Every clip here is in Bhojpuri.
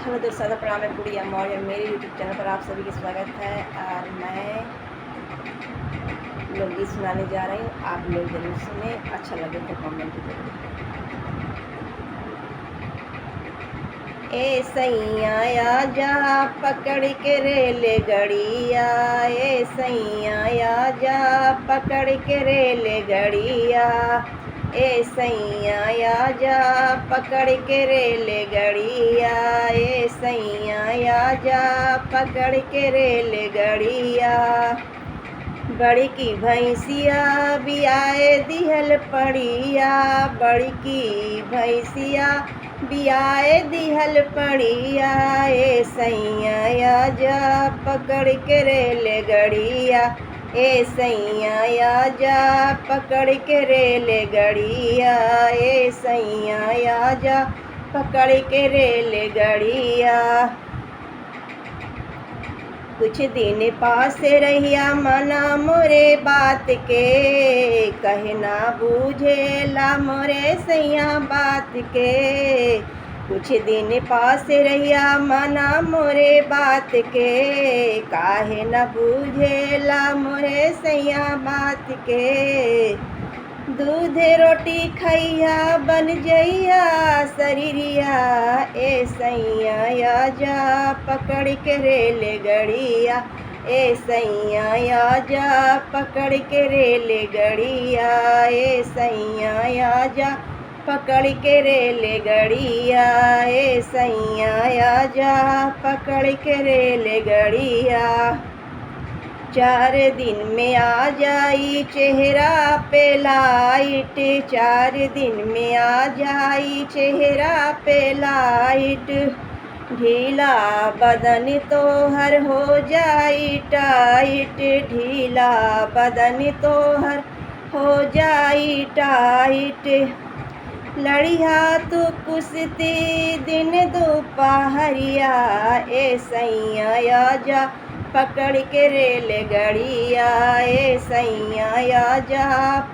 हेलो दोस्तों, प्रणाम है गुड़िया मौर्य। मेरे यूट्यूब चैनल पर आप सभी का स्वागत है। और मैं लोकगीत सुनाने जा रही हूँ। आप लोग जरूर सुने, अच्छा लगे तो कमेंट जरूर। ए सैया आजा पकड़ के रेल गड़िया, ए सैया आजा पकड़ के रेल गड़िया, ए सैया आजा पकड़ के रेल गड़िया, ए सैया आजा पकड़ के रेल गड़िया। बड़ी की भैंसिया बियाए दिहल पड़िया, बड़ी की भैंसिया बियाए दिहल पड़िया, ए सैया आजा पकड़ के रेल गड़िया, ए सैया आजा पकड़ के रेल गड़िया, ए सैया आजा पकड़ के रेल गड़िया। कुछ दिन पास रहिया मना मोरे बात के, कहना बूझेला मोरे सैया बात के। कुछ दिन पास रहिया मना मोरे बात के, काहे न बूझेला मोरे सैया बात के। दूध रोटी खैया बन जइया शरीरिया, ए सैया आजा पकड़ के रेल गड़िया, ए सैया आजा पकड़ के रेल गड़िया, ए सैया आजा पकड़ के रेल गड़िया, ए सैया आजा पकड़ के रेल गड़िया। 4 दिन में आ जाई चेहरा पे लाइट, 4 दिन में आ जाई चेहरा पे लाइट। ढीला बदन तो हर हो जाई टाइट, ढीला बदन तो हर हो जाई टाइट। लड़िया तू कुश्ती दिन दोपहरिया, ए सैया आजा पकड़ के रेल गड़िया, ए सैया आजा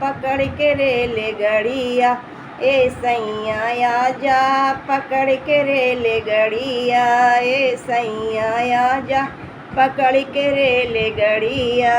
पकड़ के रेल गड़िया, ए सैया आजा पकड़ के रेल गड़िया, ए सैया आजा पकड़ के रेल गड़िया।